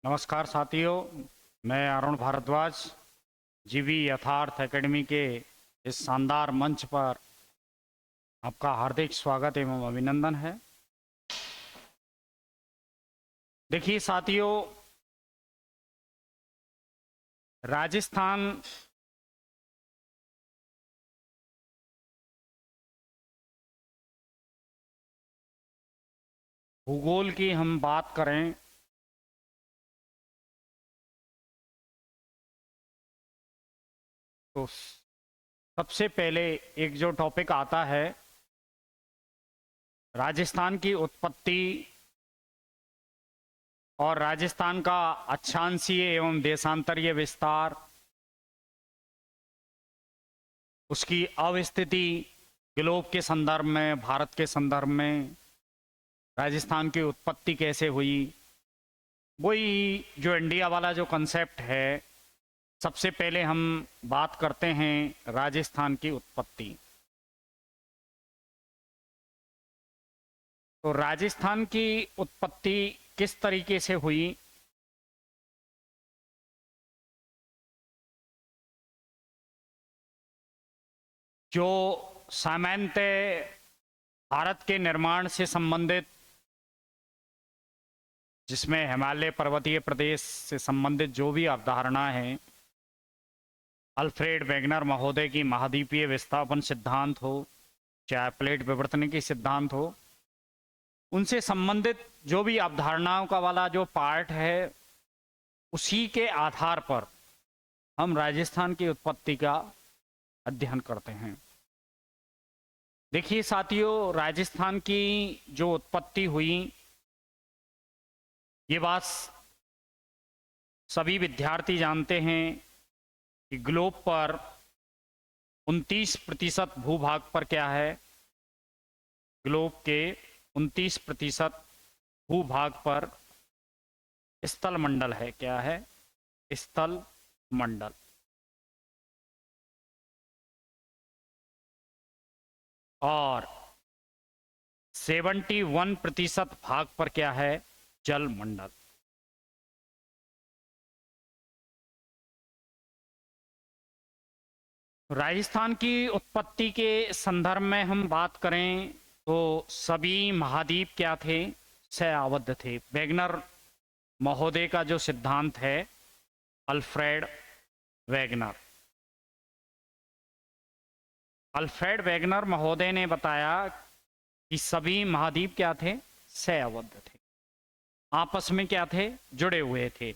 नमस्कार साथियों, मैं अरुण भारद्वाज जीवी यथार्थ एकेडमी के इस शानदार मंच पर आपका हार्दिक स्वागत एवं अभिनंदन है। देखिए साथियों, राजस्थान भूगोल की हम बात करें तो सबसे पहले एक जो टॉपिक आता है राजस्थान की उत्पत्ति और राजस्थान का अक्षांशीय एवं देशांतरीय विस्तार, उसकी अवस्थिति ग्लोब के संदर्भ में, भारत के संदर्भ में राजस्थान की उत्पत्ति कैसे हुई, वही जो इंडिया वाला जो कंसेप्ट है। सबसे पहले हम बात करते हैं राजस्थान की उत्पत्ति। तो राजस्थान की उत्पत्ति किस तरीके से हुई? जो सामान्यतः भारत के निर्माण से संबंधित, जिसमें हिमालय पर्वतीय प्रदेश से संबंधित जो भी अवधारणा है, अल्फ्रेड वेगनर महोदय की महाद्वीपीय विस्थापन सिद्धांत हो, चाहे प्लेट विवर्तन की सिद्धांत हो, उनसे संबंधित जो भी अवधारणाओं का वाला जो पार्ट है, उसी के आधार पर हम राजस्थान की उत्पत्ति का अध्ययन करते हैं। देखिए साथियों, राजस्थान की जो उत्पत्ति हुई, ये बात सभी विद्यार्थी जानते हैं कि ग्लोब पर 29% भूभाग पर क्या है, ग्लोब के 29% भूभाग पर स्थल मंडल है। क्या है? स्थल मंडल। और 71% भाग पर क्या है? जल मंडल। राजस्थान की उत्पत्ति के संदर्भ में हम बात करें तो सभी महाद्वीप क्या थे? सह आबद्ध थे। वेगनर महोदय का जो सिद्धांत है, अल्फ्रेड वेगनर, अल्फ्रेड वेगनर महोदय ने बताया कि सभी महाद्वीप क्या थे? सह आबद्ध थे, आपस में क्या थे? जुड़े हुए थे।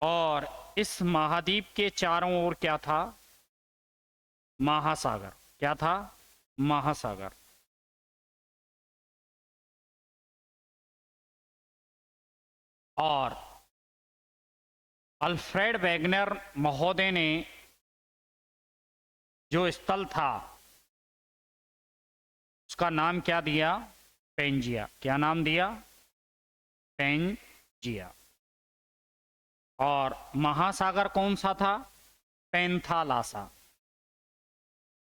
और इस महाद्वीप के चारों ओर क्या था? महासागर। क्या था? महासागर। और अल्फ्रेड वेगनर महोदय ने जो स्थल था उसका नाम क्या दिया? पेंजिया। क्या नाम दिया? पेंजिया। और महासागर कौन सा था? पेंथालासा।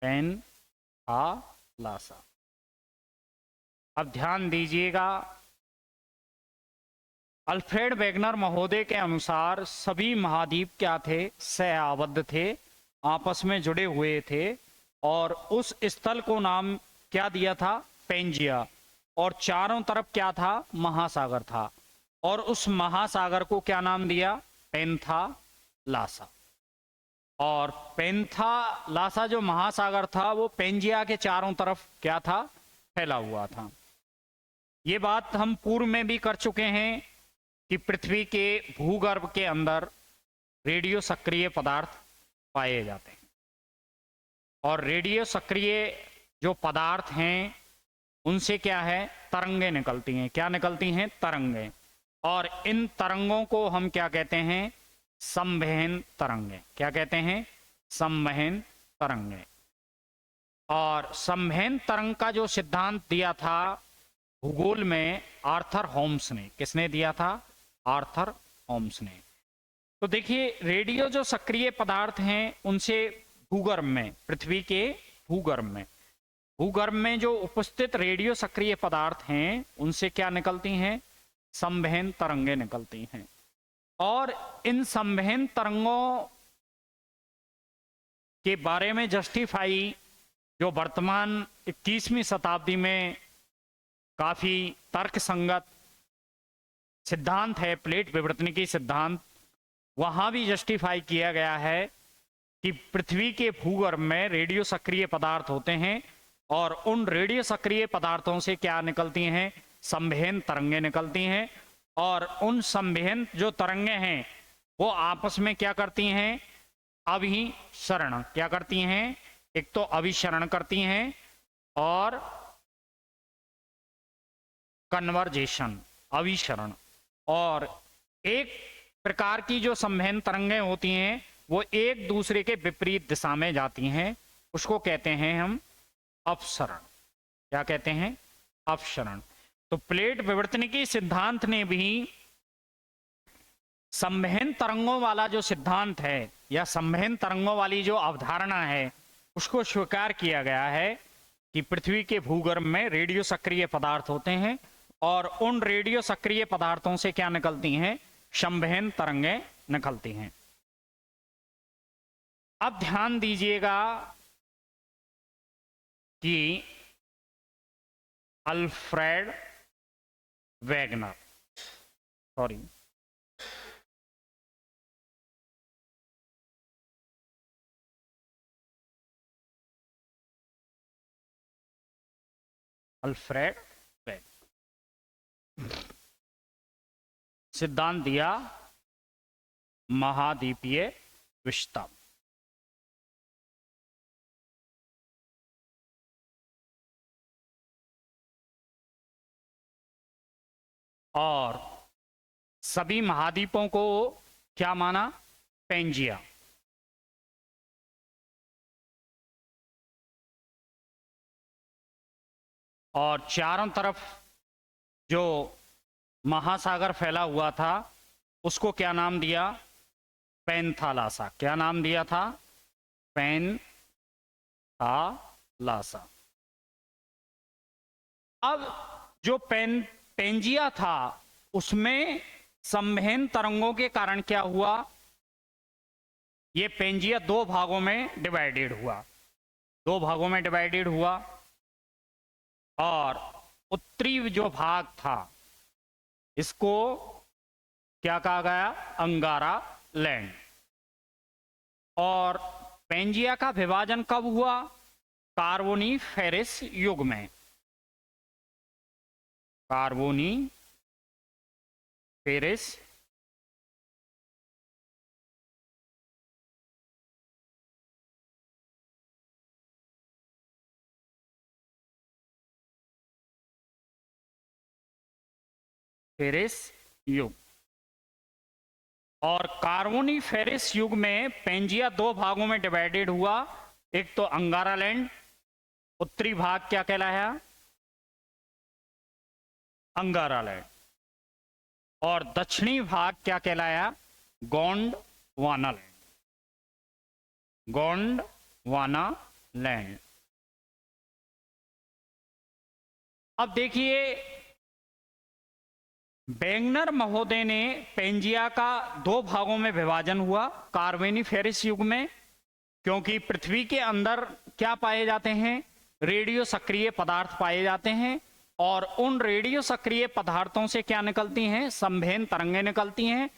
पेंथालासा। अब ध्यान दीजिएगा, अल्फ्रेड वेगनर महोदय के अनुसार सभी महाद्वीप क्या थे? सह आबद्ध थे, आपस में जुड़े हुए थे। और उस स्थल को नाम क्या दिया था? पेंजिया। और चारों तरफ क्या था? महासागर था। और उस महासागर को क्या नाम दिया? पेंथालासा। और पेंथालासा जो महासागर था, वो पेंजिया के चारों तरफ क्या था? फैला हुआ था। ये बात हम पूर्व में भी कर चुके हैं कि पृथ्वी के भूगर्भ के अंदर रेडियो सक्रिय पदार्थ पाए जाते हैं। और रेडियो सक्रिय जो पदार्थ हैं, उनसे क्या है? तरंगें निकलती हैं। क्या निकलती हैं? तरंगें। और इन तरंगों को हम क्या कहते हैं? संवहन तरंगें। क्या कहते हैं? संवहन तरंगें। और संवहन तरंग का जो सिद्धांत दिया था भूगोल में, आर्थर होम्स ने। किसने दिया था? आर्थर होम्स ने। तो देखिए, रेडियो जो सक्रिय पदार्थ हैं, उनसे भूगर्भ में, पृथ्वी के भूगर्भ में जो उपस्थित रेडियो सक्रिय पदार्थ हैं, उनसे क्या निकलती हैं? संवहन तरंगें निकलती हैं। और इन संवहन तरंगों के बारे में जस्टिफाई जो वर्तमान 21वीं शताब्दी में काफी तर्कसंगत सिद्धांत है, प्लेट विवर्तनिकी सिद्धांत, वहां भी जस्टिफाई किया गया है कि पृथ्वी के भूगर्भ में रेडियो सक्रिय पदार्थ होते हैं और उन रेडियो सक्रिय पदार्थों से क्या निकलती हैं, संवहन तरंगें निकलती हैं। और उन संवहन जो तरंगें हैं वो आपस में क्या करती हैं, अभिसरण क्या करती हैं, एक तो अभिसरण करती हैं और कन्वर्जेशन अभिसरण। और एक प्रकार की जो संवहन तरंगें होती हैं वो एक दूसरे के विपरीत दिशा में जाती हैं, उसको कहते हैं हम अपसरण। क्या कहते हैं, अपसरण। तो प्लेट विवर्तनिकी सिद्धांत ने भी संवहन तरंगों वाला जो सिद्धांत है या संवहन तरंगों वाली जो अवधारणा है उसको स्वीकार किया गया है कि पृथ्वी के भूगर्भ में रेडियो सक्रिय पदार्थ होते हैं और उन रेडियो सक्रिय पदार्थों से क्या निकलती हैं, संवहन तरंगें निकलती हैं। अब ध्यान दीजिएगा कि अल्फ्रेड वेगनर अल्फ्रेड वेगनर सिद्धांत दिया महाद्वीपीय विस्तार। और सभी महाद्वीपों को क्या माना, पेंजिया। और चारों तरफ जो महासागर फैला हुआ था उसको क्या नाम दिया, पेंथालासा। क्या नाम दिया था, पेंथालासा। अब जो पेंजिया था उसमें संवहन तरंगों के कारण क्या हुआ, ये पेंजिया दो भागों में डिवाइडेड हुआ, दो भागों में डिवाइडेड हुआ। और उत्तरी जो भाग था इसको क्या कहा गया, अंगारा लैंड। और पेंजिया का विभाजन कब हुआ, कार्बोनीफेरस युग में, कार्बोनीफेरस युग। और कार्बोनीफेरस युग में पेंजिया दो भागों में डिवाइडेड हुआ, एक तो अंगारा लैंड, उत्तरी भाग क्या कहलाया, अंगारा लैंड, और दक्षिणी भाग क्या कहलाया, गोंडवाना लैंड, गोंडवाना लैंड। अब देखिए वेगनर महोदय ने पेंजिया का दो भागों में विभाजन हुआ कार्बोनीफेरस युग में, क्योंकि पृथ्वी के अंदर क्या पाए जाते हैं, रेडियो सक्रिय पदार्थ पाए जाते हैं और उन रेडियो सक्रिय पदार्थों से क्या निकलती हैं, संवहन तरंगें निकलती हैं।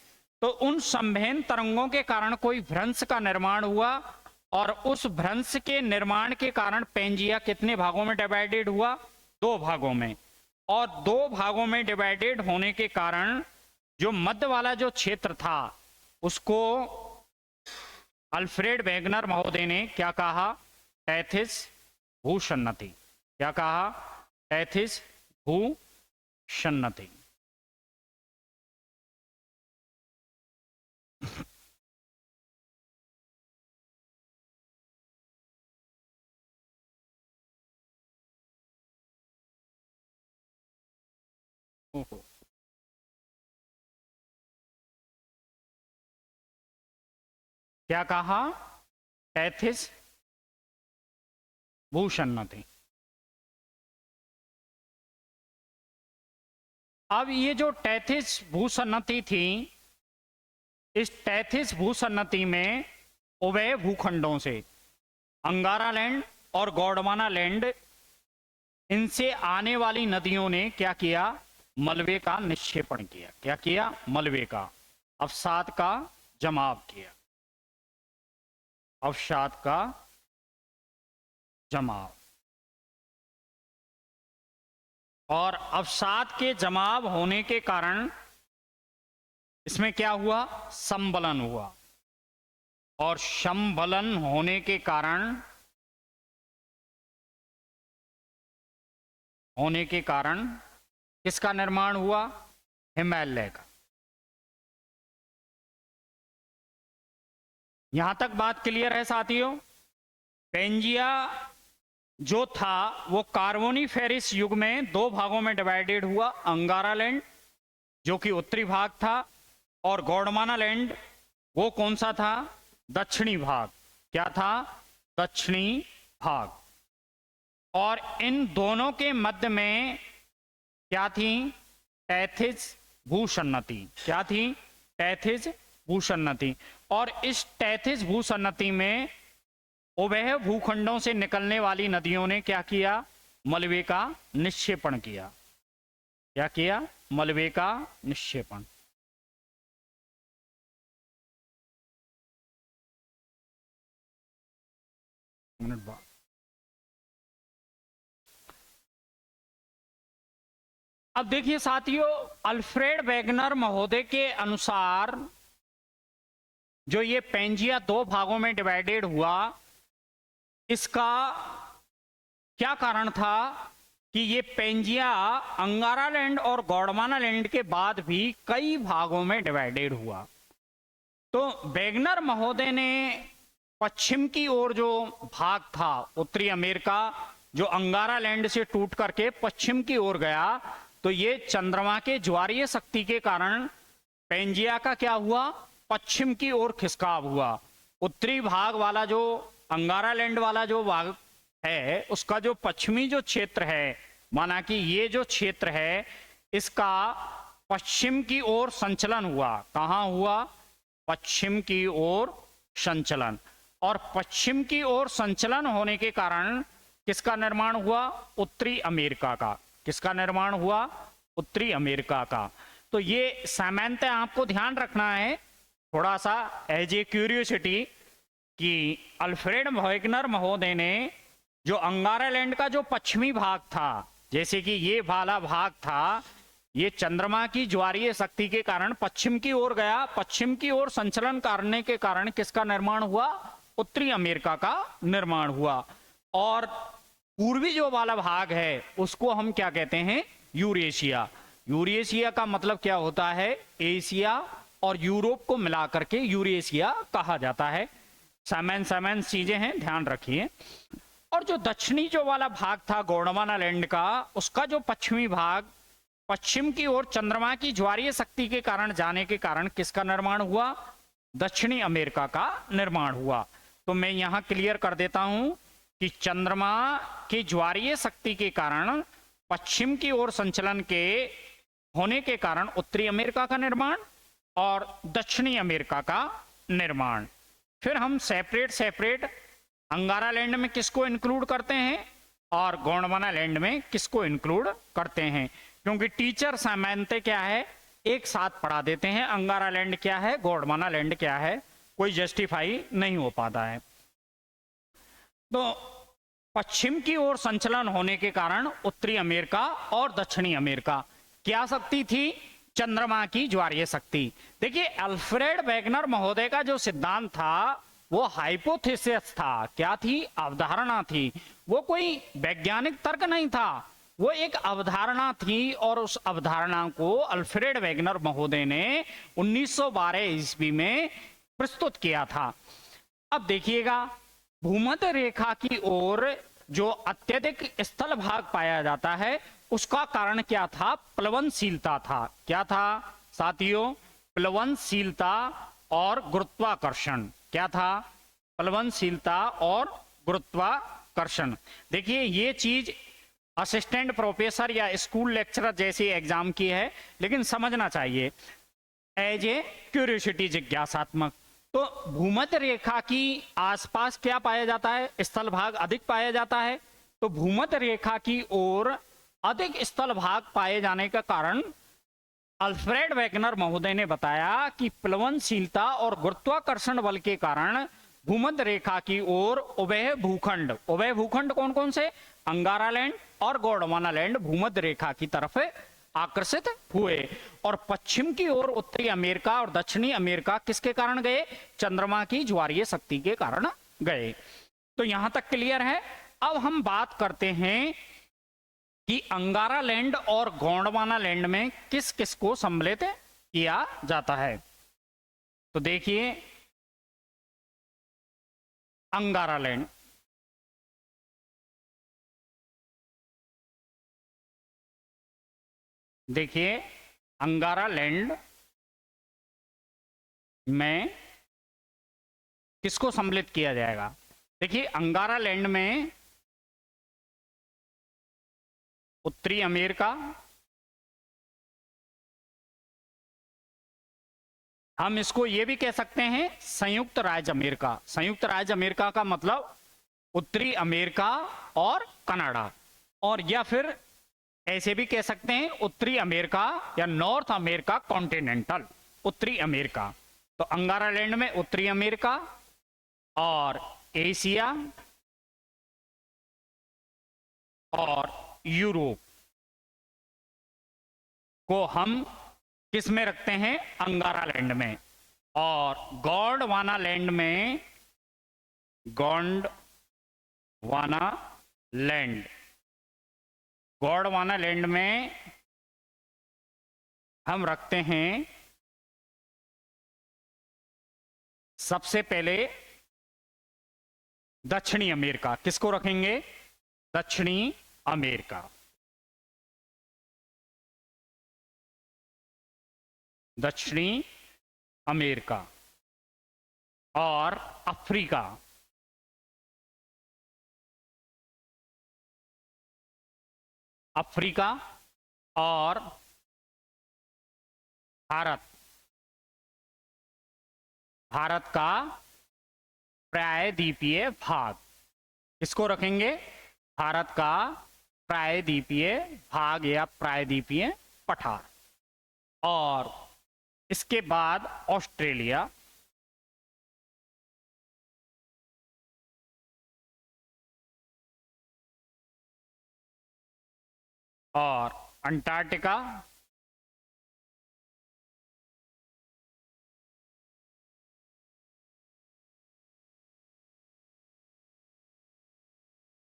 तो उन संवहन तरंगों के कारण कोई भ्रंश का निर्माण हुआ और उस भ्रंश के निर्माण के कारण पेंजिया कितने भागों में डिवाइडेड हुआ, दो भागों में। और दो भागों में डिवाइडेड होने के कारण जो मध्य वाला जो क्षेत्र था उसको अल्फ्रेड वेगनर महोदय ने क्या कहा, टैथिस भूसन्नति। क्या कहा, टैथिस भूसन्नति। क्या कहा, टैथिस भूसन्नति। अब ये जो टैथिस भूसन्नति थी इस टैथिस भूसन्नति में उभय भूखंडों से अंगारा लैंड और गोंडवाना लैंड, इनसे आने वाली नदियों ने क्या किया? मलबे का निक्षेपण किया। क्या किया? मलबे का, अवसाद का जमाव किया। अवसाद का जमाव। और अवसाद के जमाव होने के कारण इसमें क्या हुआ? संबलन हुआ। और संबलन होने के कारण किसका निर्माण हुआ? हिमालय का। यहां तक बात क्लियर है साथियों? पेंजिया जो था वो कार्बोनिफेरस युग में दो भागों में डिवाइडेड हुआ। अंगारा लैंड जो कि उत्तरी भाग था, और गोंडवाना लैंड वो कौन सा था? दक्षिणी भाग। क्या था? दक्षिणी भाग। और इन दोनों के मध्य में क्या थी? टैथिस भूसन्नति। क्या थी? टैथिस भूसन्नति। और इस टैथिस भूसन्नति में उभय भूखंडों से निकलने वाली नदियों ने क्या किया? मलबे का निक्षेपण किया। क्या किया? मलबे का निक्षेपण। मिनट बाद। अब देखिए साथियों, अल्फ्रेड वेगनर महोदय के अनुसार जो ये पेंजिया दो भागों में डिवाइडेड हुआ, इसका क्या कारण था कि ये पेंजिया अंगारा लैंड और गोंडवाना लैंड के बाद भी कई भागों में डिवाइडेड हुआ। तो वेगनर महोदय ने पश्चिम की ओर जो भाग था उत्तरी अमेरिका, जो अंगारा लैंड से टूट करके पश्चिम की ओर गया, तो ये चंद्रमा के ज्वारीय शक्ति के कारण पेंजिया का क्या हुआ? पश्चिम की ओर खिसकाव हुआ। उत्तरी भाग वाला जो अंगारा लैंड वाला जो भाग है, उसका जो पश्चिमी जो क्षेत्र है, माना कि ये जो क्षेत्र है, इसका पश्चिम की ओर संचलन हुआ। कहां हुआ? पश्चिम की ओर संचलन। और पश्चिम की ओर संचलन होने के कारण किसका निर्माण हुआ? उत्तरी अमेरिका का। किसका निर्माण हुआ? उत्तरी अमेरिका का। तो ये सामान्यतः आपको ध्यान रखना है थोड़ा सा एज ए क्यूरियोसिटी, कि अल्फ्रेड वेगनर महोदय ने जो अंगारा लैंड का जो पश्चिमी भाग था, जैसे कि ये वाला भाग था, ये चंद्रमा की ज्वारीय शक्ति के कारण पश्चिम की ओर गया। पश्चिम की ओर संचलन करने के कारण किसका निर्माण हुआ? उत्तरी अमेरिका का निर्माण हुआ। और पूर्वी जो वाला भाग है उसको हम क्या कहते हैं? यूरेशिया। यूरेशिया का मतलब क्या होता है? एशिया और यूरोप को मिलाकर के यूरेशिया कहा जाता है। सामान्य चीजें हैं, ध्यान रखिए। और जो दक्षिणी जो वाला भाग था गोंडवाना लैंड का, उसका जो पश्चिमी भाग पश्चिम की ओर चंद्रमा की ज्वारीय शक्ति के कारण जाने के कारण किसका निर्माण हुआ? दक्षिणी अमेरिका का निर्माण हुआ। तो मैं यहां क्लियर कर देता हूं कि चंद्रमा की ज्वारीय शक्ति के कारण पश्चिम की ओर संचलन के होने के कारण उत्तरी अमेरिका का निर्माण और दक्षिणी अमेरिका का निर्माण। फिर हम सेपरेट अंगारा लैंड में किसको इंक्लूड करते हैं और गोंडवाना लैंड में किसको इंक्लूड करते हैं, क्योंकि टीचर सामान्यतः क्या है? एक साथ पढ़ा देते हैं, अंगारा लैंड क्या है, गोंडवाना लैंड क्या है, कोई जस्टिफाई नहीं हो पाता है। तो पश्चिम की ओर संचलन होने के कारण उत्तरी अमेरिका और दक्षिणी अमेरिका क्या शक्ति थी? चंद्रमा की ज्वारीय शक्ति। देखिए अल्फ्रेड वेगनर महोदय का जो सिद्धांत था वो हाइपोथेसिस था। क्या थी? अवधारणा थी। वो कोई वैज्ञानिक तर्क नहीं था, वो एक अवधारणा थी। और उस अवधारणा को अल्फ्रेड वेगनर महोदय ने 1912 ईस्वी में प्रस्तुत किया था। अब देखिएगा, भूमध्य रेखा की ओर जो अत्यधिक स्थल भाग पाया जाता है उसका कारण क्या था? प्लवनशीलता था। क्या था साथियों? प्लवनशीलता और गुरुत्वाकर्षण। क्या था? प्लवनशीलता और गुरुत्वाकर्षण। देखिए ये चीज असिस्टेंट प्रोफेसर या स्कूल लेक्चरर जैसी एग्जाम की है, लेकिन समझना चाहिए एज ए क्यूरियोसिटी, जिज्ञासात्मक। तो भूमध्य रेखा की आसपास क्या पाया जाता है? स्थल भाग अधिक पाया जाता है। तो भूमध्य रेखा की ओर अधिक स्थल भाग पाए जाने का कारण अल्फ्रेड वेगनर महोदय ने बताया कि प्लवनशीलता और गुरुत्वाकर्षण बल के कारण भूमध्य रेखा की ओर उभय भूखंड कौन कौन से? अंगारा लैंड और गोंडवाना लैंड भूमध्य रेखा की तरफ आकर्षित हुए। और पश्चिम की ओर उत्तरी अमेरिका और दक्षिणी अमेरिका किसके कारण गए? चंद्रमा की ज्वारीय शक्ति के कारण गए। तो यहां तक क्लियर है। अब हम बात करते हैं कि अंगारा लैंड और गोंडवाना लैंड में किस किस को सम्मिलित किया जाता है। तो देखिए, अंगारा लैंड, देखिए अंगारा लैंड में किसको सम्मिलित किया जाएगा? देखिए अंगारा लैंड में उत्तरी अमेरिका, हम इसको यह भी कह सकते हैं संयुक्त राज्य अमेरिका। संयुक्त राज्य अमेरिका का मतलब उत्तरी अमेरिका और कनाडा, और या फिर ऐसे भी कह सकते हैं उत्तरी अमेरिका या नॉर्थ अमेरिका कॉन्टिनेंटल, उत्तरी अमेरिका। तो अंगारा लैंड में उत्तरी अमेरिका और एशिया और यूरोप को हम किस में रखते हैं? अंगारा लैंड में। और गोंडवाना लैंड में, गोंडवाना लैंड, गोंडवाना लैंड में हम रखते हैं सबसे पहले दक्षिणी अमेरिका। किसको रखेंगे? दक्षिणी अमेरिका, दक्षिणी अमेरिका और अफ्रीका, अफ्रीका और भारत, भारत का प्रायद्वीपीय भाग। किसको रखेंगे? भारत का प्रायद्वीपीय भाग या प्रायद्वीपीय पठार। और इसके बाद ऑस्ट्रेलिया, और अंटार्कटिका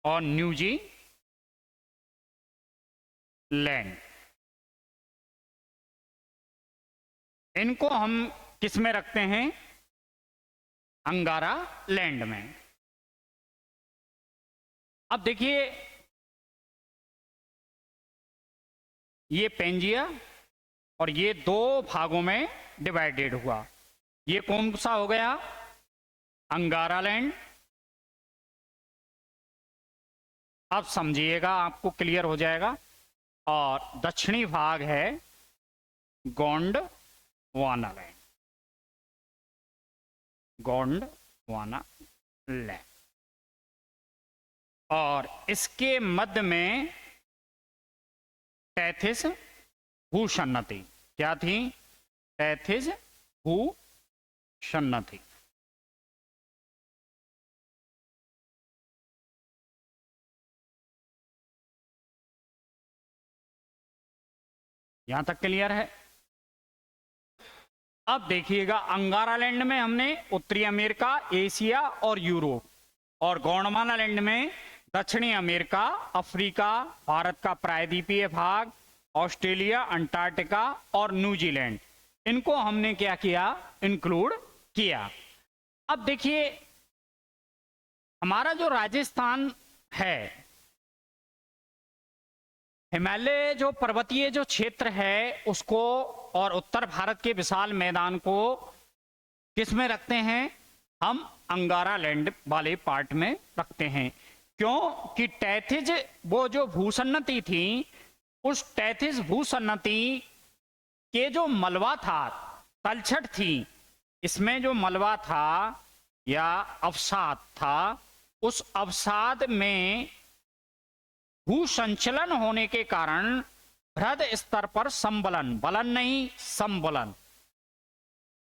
और न्यूजीलैंड। इनको हम किस में रखते हैं? अंगारा लैंड में। अब देखिए, ये पेंजिया और ये दो भागों में डिवाइडेड हुआ। ये कौन सा हो गया? अंगारा लैंड। अब समझिएगा, आपको क्लियर हो जाएगा। और दक्षिणी भाग है गोंडवाना लैंड, गोंडवाना लैंड। और इसके मध्य में टैथिस भूसन्नति क्या थी? टैथिस भूसन्नति। यहां तक क्लियर है? अब देखिएगा, अंगारा लैंड में हमने उत्तरी अमेरिका, एशिया और यूरोप, और गोंडवाना लैंड में दक्षिणी अमेरिका, अफ्रीका, भारत का प्रायद्वीपीय भाग, ऑस्ट्रेलिया, अंटार्कटिका और न्यूजीलैंड, इनको हमने क्या किया? इंक्लूड किया। अब देखिए, हमारा जो राजस्थान है, हिमालय जो पर्वतीय जो क्षेत्र है उसको और उत्तर भारत के विशाल मैदान को किस में रखते हैं? हम अंगारा लैंड वाले पार्ट में रखते हैं। क्यों? कि टैथिस वो जो भूसन्नति थी, उस टैथिस भूसन्नति के जो मलबा था, तलछट थी, इसमें जो मलबा था या अवसाद था, उस अवसाद में भू संचलन होने के कारण बृहद स्तर पर संबलन, बलन नहीं संबलन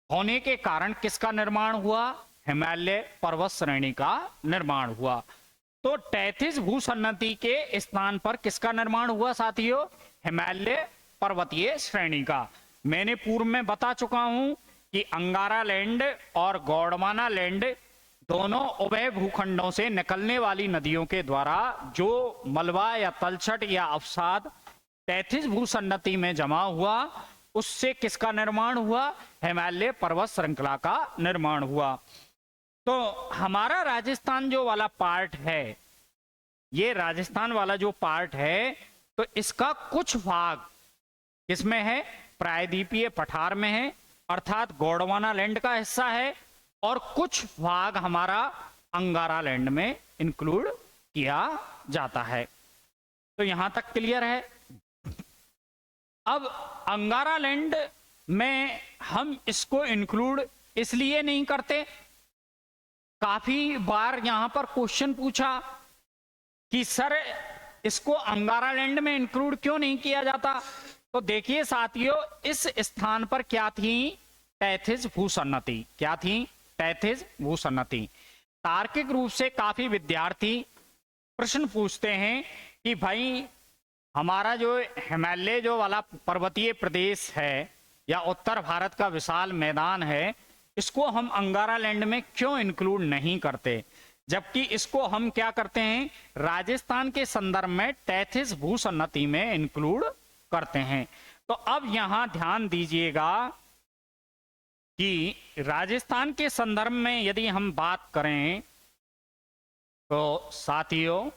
होने के कारण किसका निर्माण हुआ? हिमालय पर्वत श्रेणी का निर्माण हुआ। तो टैथिस भूसन्नति के स्थान पर किसका निर्माण हुआ साथियों? हिमालय पर्वतीय श्रेणी का। मैंने पूर्व में बता चुका हूं कि अंगारा लैंड और गोंडवाना लैंड दोनों उभय भूखंडों से निकलने वाली नदियों के द्वारा जो मलबा या तलछट या अवसाद टैथिस भूसन्नति में जमा हुआ, उससे किसका निर्माण हुआ? हिमालय पर्वत श्रृंखला का निर्माण हुआ। तो हमारा राजस्थान जो वाला पार्ट है, ये राजस्थान वाला जो पार्ट है, तो इसका कुछ भाग किसमें है? प्रायद्वीपीय पठार में है, अर्थात गोंडवाना लैंड का हिस्सा है, और कुछ भाग हमारा अंगारा लैंड में इंक्लूड किया जाता है। तो यहां तक क्लियर है। अब अंगारा लैंड में हम इसको इंक्लूड इसलिए नहीं करते, काफी बार यहां पर क्वेश्चन पूछा कि सर इसको अंगारा लैंड में इंक्लूड क्यों नहीं किया जाता? तो देखिए साथियों, इस स्थान पर क्या थी? टैथिस भूसन्नति। क्या थी? टैथिस भूसन्नति। तार्किक रूप से काफी विद्यार्थी प्रश्न पूछते हैं कि भाई हमारा जो हिमालय जो वाला पर्वतीय प्रदेश है या उत्तर भारत का विशाल मैदान है, इसको हम अंगारा लैंड में क्यों इंक्लूड नहीं करते, जबकि इसको हम क्या करते हैं? राजस्थान के संदर्भ में टैथिस भूसन्नति में इंक्लूड करते हैं। तो अब यहां ध्यान दीजिएगा कि राजस्थान के संदर्भ में यदि हम बात करें तो साथियों,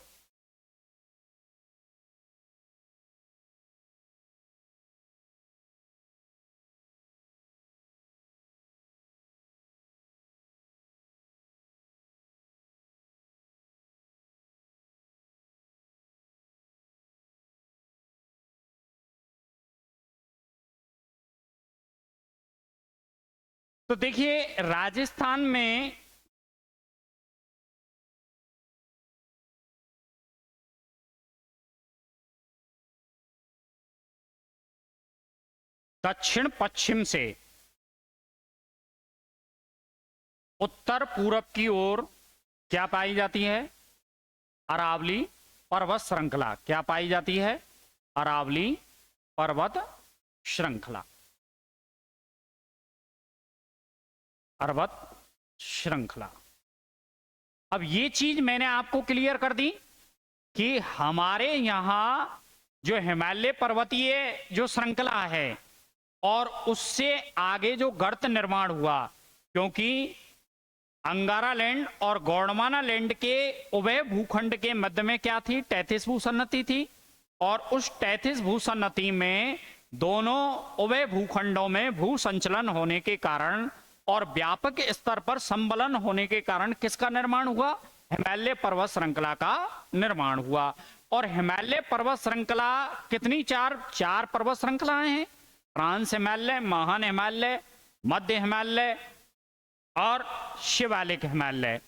तो देखिए राजस्थान में दक्षिण पश्चिम से उत्तर पूरब की ओर क्या पाई जाती है? अरावली पर्वत श्रृंखला। क्या पाई जाती है? अरावली पर्वत श्रृंखला। पर्वत श्रृंखला। अब ये चीज मैंने आपको क्लियर कर दी कि हमारे यहां जो हिमालय पर्वतीय जो श्रृंखला है और उससे आगे जो गर्त निर्माण हुआ, क्योंकि अंगारा लैंड और गोंडवाना लैंड के उभय भूखंड के मध्य में क्या थी? टैथिस भूसन्नति थी, और उस टैथिस भूसन्नति में दोनों उभय भूखंडों में भू संचलन होने के कारण और व्यापक स्तर पर संबलन होने के कारण किसका निर्माण हुआ? हिमालय पर्वत श्रृंखला का निर्माण हुआ। और हिमालय पर्वत श्रृंखला कितनी? चार पर्वत श्रृंखलाएं हैं। ट्रांस हिमालय, महान हिमालय, मध्य हिमालय और शिवालिक हिमालय।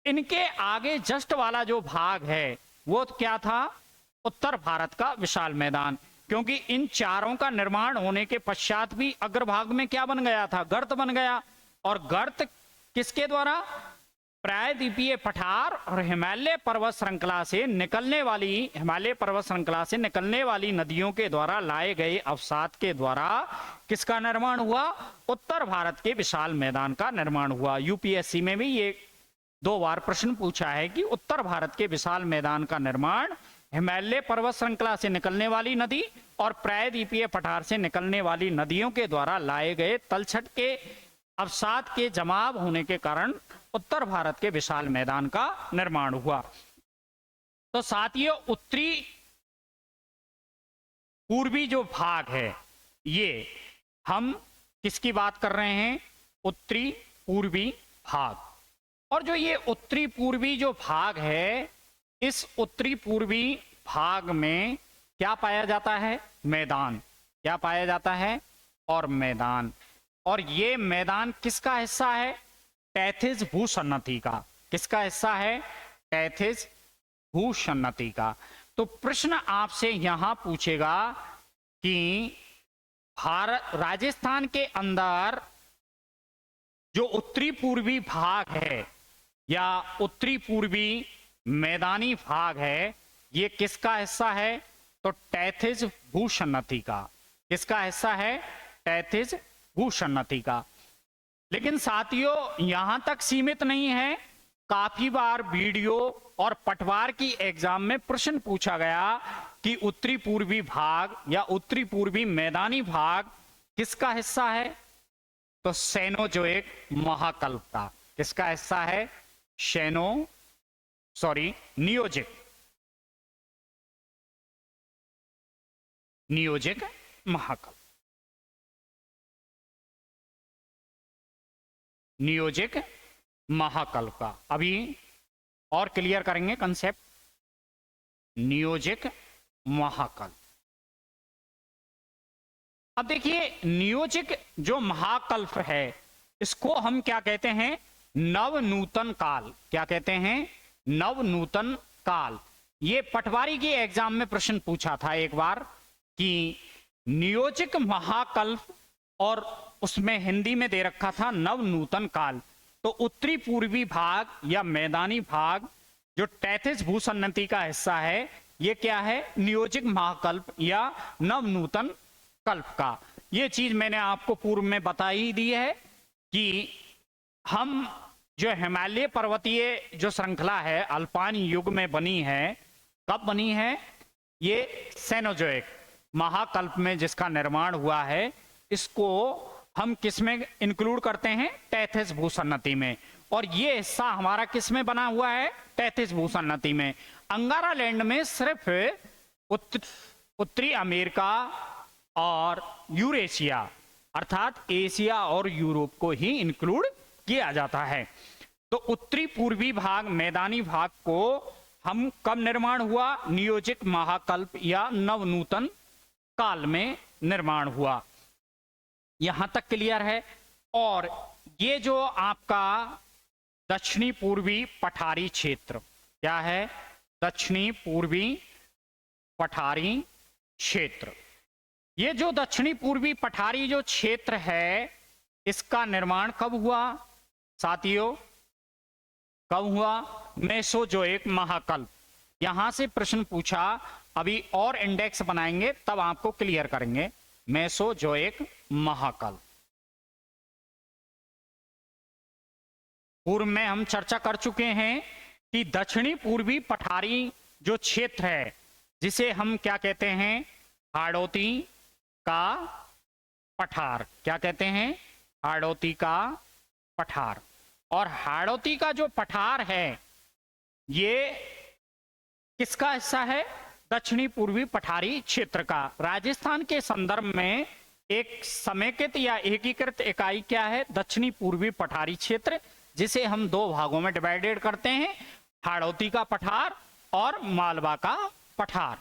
इनके आगे जस्ट वाला जो भाग है वो क्या था? उत्तर भारत का विशाल मैदान। क्योंकि इन चारों का निर्माण होने के पश्चात भी अग्रभाग में क्या बन गया था? गर्त बन गया। और गर्त किसके द्वारा? प्रायद्वीपीय पठार और हिमालय पर्वत श्रृंखला से निकलने वाली नदियों के द्वारा लाए गए अवसाद के द्वारा किसका निर्माण हुआ? उत्तर भारत के विशाल मैदान का निर्माण हुआ। यूपीएससी में भी ये 2 बार प्रश्न पूछा है कि उत्तर भारत के विशाल मैदान का निर्माण हिमालय पर्वत श्रृंखला से निकलने वाली नदी और प्रायद्वीपीय पठार से निकलने वाली नदियों के द्वारा लाए गए तलछट के अवसाद के जमाव होने के कारण उत्तर भारत के विशाल मैदान का निर्माण हुआ। तो साथियों, उत्तरी पूर्वी जो भाग है, ये हम किसकी बात कर रहे हैं? उत्तरी पूर्वी भाग। और जो ये उत्तरी पूर्वी जो भाग है, इस उत्तरी पूर्वी भाग में क्या पाया जाता है? मैदान। क्या पाया जाता है? और मैदान। और ये मैदान किसका हिस्सा है? टैथिस भूसन्नति का। किसका हिस्सा है? टैथिस भूसन्नति का। तो प्रश्न आपसे यहां पूछेगा कि भारत राजस्थान के अंदर जो उत्तरी पूर्वी भाग है या उत्तरी पूर्वी मैदानी भाग है, ये किसका हिस्सा है? तो टैथिस भूसन्नति का। किसका हिस्सा है? टैथिस भूसन्नति का। लेकिन साथियों यहां तक सीमित नहीं है, काफी बार वीडियो और पटवार की एग्जाम में प्रश्न पूछा गया कि उत्तरी पूर्वी भाग या उत्तरी पूर्वी मैदानी भाग किसका हिस्सा है? तो सेनोजोइक महाकल्प का। किसका हिस्सा है? नियोजिक महाकल्प। नियोजिक महाकल्प का अभी और क्लियर करेंगे कंसेप्ट। नियोजिक महाकल्प। अब देखिए, नियोजिक जो महाकल्प है इसको हम क्या कहते हैं? नवनूतन काल। क्या कहते हैं? नवनूतन काल। ये पटवारी के एग्जाम में प्रश्न पूछा था एक बार कि नियोजिक महाकल्प, और उसमें हिंदी में दे रखा था नवनूतन काल। तो उत्तरी पूर्वी भाग या मैदानी भाग जो टैथिस भूसन्नति का हिस्सा है, ये क्या है? नियोजिक महाकल्प या नवनूतन कल्प का। ये चीज मैंने आपको पूर्व में बता ही दी है कि हम जो हिमालय पर्वतीय जो श्रृंखला है अल्पाइन युग में बनी है, कब बनी है? ये सेनोजोइक महाकल्प में जिसका निर्माण हुआ है, इसको हम किस में इंक्लूड करते हैं? टैथिस भूसन्नति में। और ये हिस्सा हमारा किस में बना हुआ है? टैथिस भूसन्नति में। अंगारा लैंड में सिर्फ उत्तरी अमेरिका और यूरेशिया अर्थात एशिया और यूरोप को ही इंक्लूड किया जाता है। तो उत्तरी पूर्वी भाग मैदानी भाग को हम कब निर्माण हुआ? नियोजिक महाकल्प या नवनूतन काल में निर्माण हुआ। यहां तक क्लियर है। और ये जो आपका दक्षिणी पूर्वी पठारी क्षेत्र क्या है? दक्षिणी पूर्वी पठारी क्षेत्र। ये जो दक्षिणी पूर्वी पठारी जो क्षेत्र है, इसका निर्माण कब हुआ साथियों? कब हुआ? मेसोजोइक महाकल्प। यहां से प्रश्न पूछा, अभी और इंडेक्स बनाएंगे तब आपको क्लियर करेंगे। मेसोजोइक महाकल्प। पूर्व में हम चर्चा कर चुके हैं कि दक्षिणी पूर्वी पठारी जो क्षेत्र है, जिसे हम क्या कहते हैं? हाड़ौती का पठार। क्या कहते हैं? हाड़ौती का पठार। और हाड़ौती का जो पठार है, ये किसका हिस्सा है? दक्षिणी पूर्वी पठारी क्षेत्र का। राजस्थान के संदर्भ में एक समेकित या एकीकृत इकाई क्या है? दक्षिणी पूर्वी पठारी क्षेत्र, जिसे हम दो भागों में डिवाइडेड करते हैं, हाड़ौती का पठार और मालवा का पठार।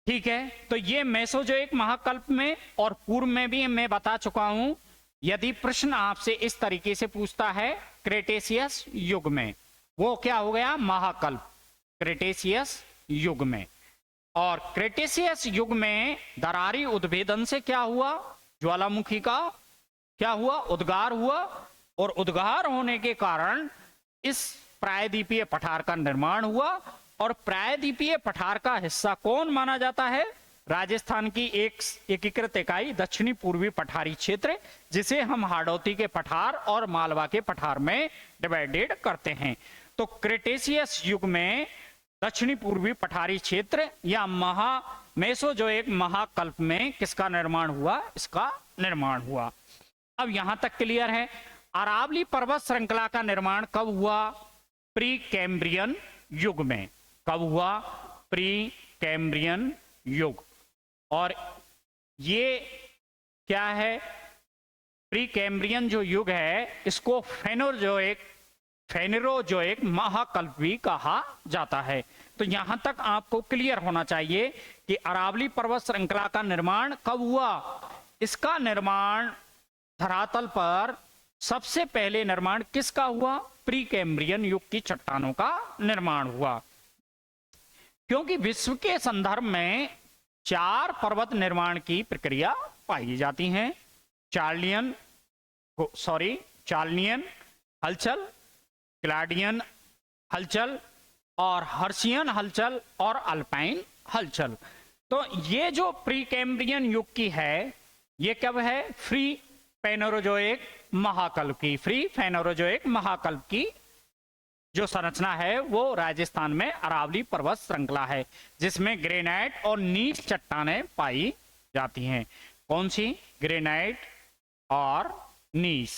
ठीक है। तो ये मेसोजोइक महाकल्प में और पूर्व में भी मैं बता चुका हूं। यदि प्रश्न आपसे इस तरीके से पूछता है क्रेटेशियस युग में, वो क्या हो गया? महाकल्प। क्रेटेशियस युग में। और क्रेटेशियस युग में दरारी उद्भेदन से क्या हुआ? ज्वालामुखी का क्या हुआ? उद्गार हुआ। और उद्गार होने के कारण इस प्रायद्वीपीय पठार का निर्माण हुआ। और प्रायद्वीपीय पठार का हिस्सा कौन माना जाता है? राजस्थान की एक एकीकृत इकाई दक्षिणी पूर्वी पठारी क्षेत्र, जिसे हम हाड़ौती के पठार और मालवा के पठार में डिवाइडेड करते हैं। तो क्रेटेशियस युग में दक्षिणी पूर्वी पठारी क्षेत्र या मेसोजोइक महाकल्प में किसका निर्माण हुआ? इसका निर्माण हुआ। अब यहां तक क्लियर है। अरावली पर्वत श्रृंखला का निर्माण कब हुआ? प्री कैम्ब्रियन युग में। कब हुआ? प्री कैम्ब्रियन युग। और ये क्या है? प्री कैम्ब्रियन जो युग है, इसको फेनेरोजोइक महाकल्प भी कहा जाता है। तो यहां तक आपको क्लियर होना चाहिए कि अरावली पर्वत श्रृंखला का निर्माण कब हुआ? इसका निर्माण धरातल पर सबसे पहले निर्माण किसका हुआ? प्री कैम्ब्रियन युग की चट्टानों का निर्माण हुआ। क्योंकि विश्व के संदर्भ में 4 पर्वत निर्माण की प्रक्रिया पाई जाती हैं। चार्लियन हलचल, क्लाडियन हलचल और हर्शियन हलचल और अल्पाइन हलचल। तो ये जो प्री कैम्ब्रियन युग की है, ये कब है? फ्री फेनोरोजोइक महाकल्प की जो संरचना है वो राजस्थान में अरावली पर्वत श्रृंखला है, जिसमें ग्रेनाइट और नीच चट्टानें पाई जाती हैं। कौन सी? ग्रेनाइट और नीस।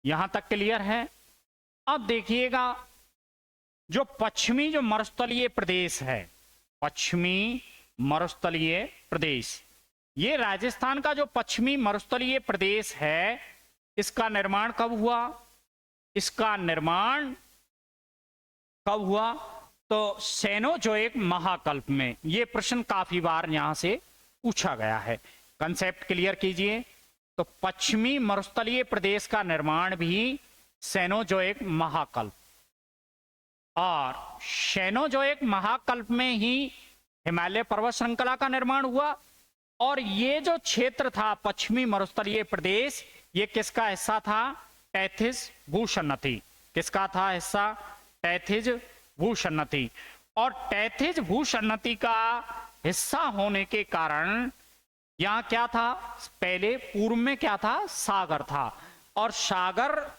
यहां तक क्लियर है? अब देखिएगा, जो पश्चिमी जो मरुस्थलीय प्रदेश है, पश्चिमी मरुस्थलीय प्रदेश, ये राजस्थान का जो पश्चिमी मरुस्थलीय प्रदेश है, इसका निर्माण कब हुआ? इसका निर्माण कब हुआ? तो सेनोजोइक महाकल्प में। ये प्रश्न काफी बार यहां से पूछा गया है। कंसेप्ट क्लियर कीजिए। तो पश्चिमी मरुस्थलीय प्रदेश का निर्माण भी सेनोजोइक महाकल्प, और सेनोजोइक महाकल्प में ही हिमालय पर्वत श्रृंखला का निर्माण हुआ। और ये जो क्षेत्र था पश्चिमी मरुस्थलीय प्रदेश, ये किसका हिस्सा था? टैथिस भूसन्नति। किसका था हिस्सा? टैथिस भूसन्नति। और टैथिस भूसन्नति का हिस्सा होने के कारण यहां क्या था? पहले पूर्व में क्या था? सागर था। और सागर